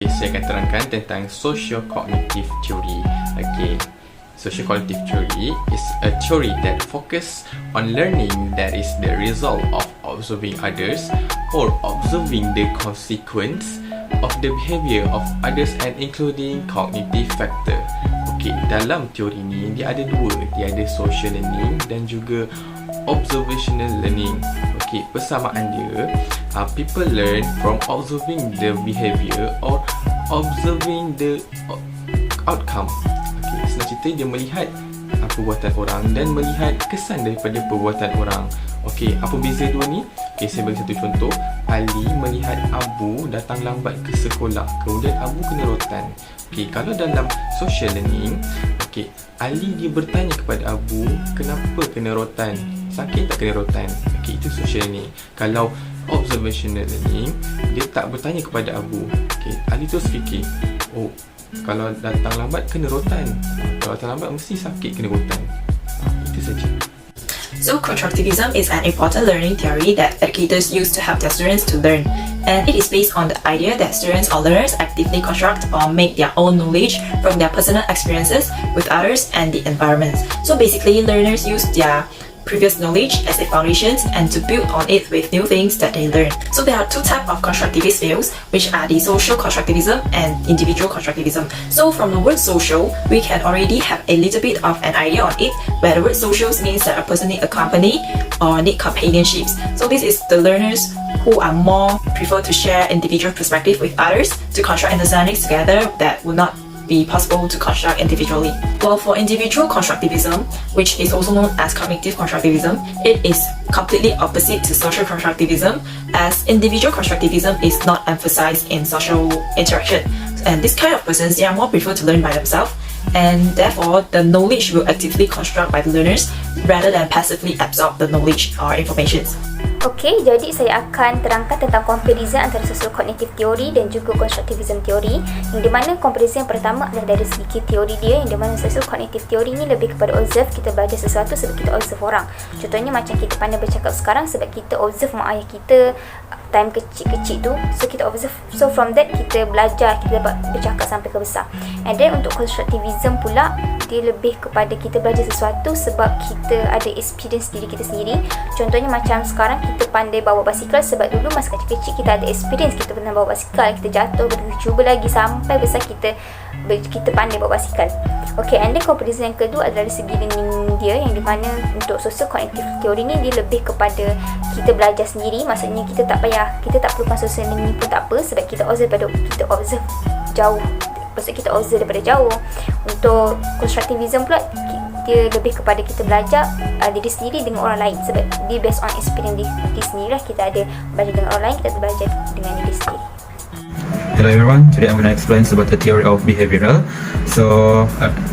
Saya akan terangkan tentang socio-cognitive theory. Okay, socio-cognitive theory is a theory that focuses on learning that is the result of observing others or observing the consequence of the behavior of others and including cognitive factor. Okay, dalam teori ni dia ada dua, dia ada social learning dan juga observational learning. Okay, persamaan dia, people learn from observing the behavior or observing the outcome. Okay, senang cerita dia melihat perbuatan orang dan melihat kesan daripada perbuatan orang. Okey, apa beza dua ni? Okey, saya bagi satu contoh. Ali melihat Abu datang lambat ke sekolah, kemudian Abu kena rotan. Okey, kalau dalam social learning, okey, Ali dia bertanya kepada Abu, kenapa kena rotan? Sakit tak kena rotan? Okey, itu social learning. Kalau observational learning, dia tak bertanya kepada Abu. Okey, Ali terus fikir, oh, kalau datang lambat kena rotan. Kalau datang lambat mesti sakit kena rotan. Itu saja. So, constructivism is an important learning theory that educators use to help their students to learn. And it is based on the idea that students or learners actively construct or make their own knowledge from their personal experiences with others and the environment. So basically, learners use their previous knowledge as a foundation and to build on it with new things that they learn. So there are two types of constructivist views, which are the social constructivism and individual constructivism. So from the word social, we can already have a little bit of an idea on it, where the word socials means that a person need a company or need companionships. So this is the learners who are more prefer to share individual perspective with others to construct understandings together that will not be possible to construct individually. Well, for individual constructivism, which is also known as cognitive constructivism, it is completely opposite to social constructivism, as individual constructivism is not emphasized in social interaction. And this kind of persons, they are more prefer to learn by themselves, and therefore the knowledge will actively construct by the learners rather than passively absorb the knowledge or information. Okey, jadi saya akan terangkan tentang comparison antara social cognitive theory dan juga constructivism theory, yang di mana comparison yang pertama adalah dari segi teori dia, yang di mana social cognitive theory ni lebih kepada observe, kita belajar sesuatu sebab kita observe orang. Contohnya macam kita pandai bercakap sekarang sebab kita observe mak ayah kita time kecil-kecil tu, so kita observe, so from that kita belajar, kita dapat bercakap sampai ke besar. And then untuk constructivism pula, dia lebih kepada kita belajar sesuatu sebab kita ada experience diri kita sendiri. Contohnya macam sekarang kita pandai bawa basikal sebab dulu masa kecil-kecil kita ada experience, kita pernah bawa basikal, kita jatuh, kita cuba lagi sampai besar kita pandai bawa basikal. Okay, and then comparison yang kedua adalah dari segi learning dia, yang di mana untuk social cognitive theory ni dia lebih kepada kita belajar sendiri. Maksudnya kita tak perlukan social learning pun tak apa sebab kita observe jauh. Maksud kita observe daripada jauh. Untuk constructivism pula, dia lebih kepada kita belajar diri sendiri dengan orang lain sebab dia based on experience diri sendiri lah. Kita ada belajar dengan orang lain, kita ada belajar dengan diri sendiri. Hello everyone, today I'm going to explain about the theory of behavioral. So,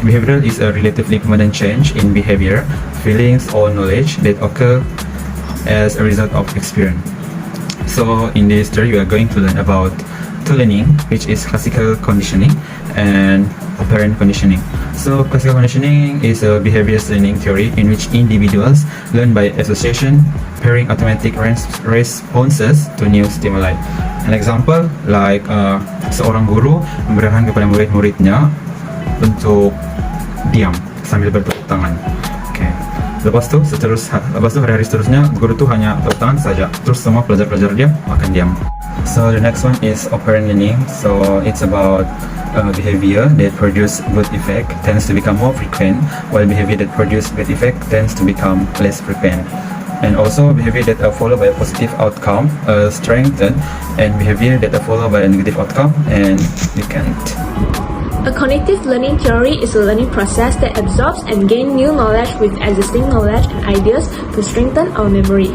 behavioral is a relatively permanent change in behavior, feelings or knowledge that occur as a result of experience. So, in this theory we are going to learn about two learning, which is classical conditioning and operant conditioning. So, classical conditioning is a behaviorist learning theory in which individuals learn by association, pairing automatic responses to new stimuli. An example, like seorang guru memberikan kepada murid-muridnya untuk diam sambil bertepuk tangan. Okay. Lepas tu hari-hari seterusnya guru tu hanya tepuk tangan saja, terus semua pelajar-pelajar dia akan diam. So the next one is operant learning. So it's about behavior that produce good effect tends to become more frequent, while behavior that produce bad effect tends to become less frequent. And also behavior that are followed by a positive outcome strengthened, and behavior that are followed by a negative outcome and weakened. A cognitive learning theory is a learning process that absorbs and gains new knowledge with existing knowledge and ideas to strengthen our memory.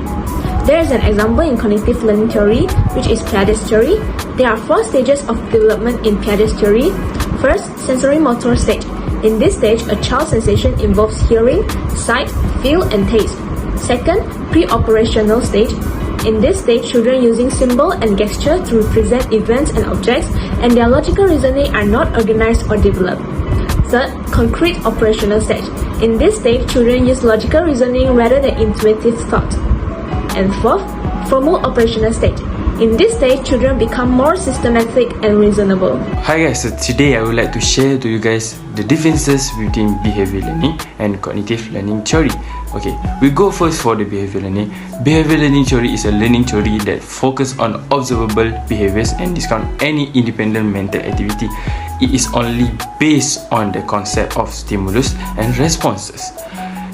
There is an example in cognitive learning theory, which is Piaget's theory. There are 4 stages of development in Piaget's theory. First, sensory motor stage. In this stage, a child's sensation involves hearing, sight, feel, and taste. Second, pre-operational stage. In this stage, children using symbol and gesture to represent events and objects, and their logical reasoning are not organized or developed. Third, concrete operational stage. In this stage, children use logical reasoning rather than intuitive thought. And fourth, formal operational stage. In this stage, children become more systematic and reasonable. Hi guys, so today I would like to share to you guys the differences between behavior learning and cognitive learning theory. Okay, we go first for the behavior learning. Behavior learning theory is a learning theory that focuses on observable behaviors and discount any independent mental activity. It is only based on the concept of stimulus and responses.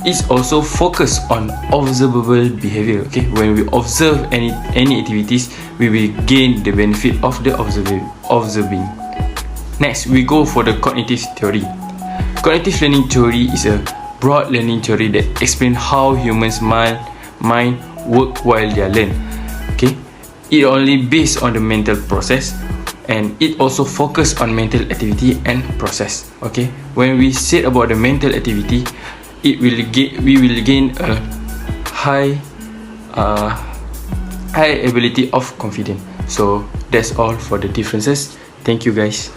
It's also focused on observable behavior. Okay, when we observe any activities, we will gain the benefit of the observing. Next, we go for the cognitive theory. Cognitive learning theory is a broad learning theory that explains how humans' mind work while they learn. Okay, it only based on the mental process, and it also focus on mental activity and process. Okay, when we say about the mental activity, we will gain a high ability of confidence. So that's all for the differences. Thank you guys.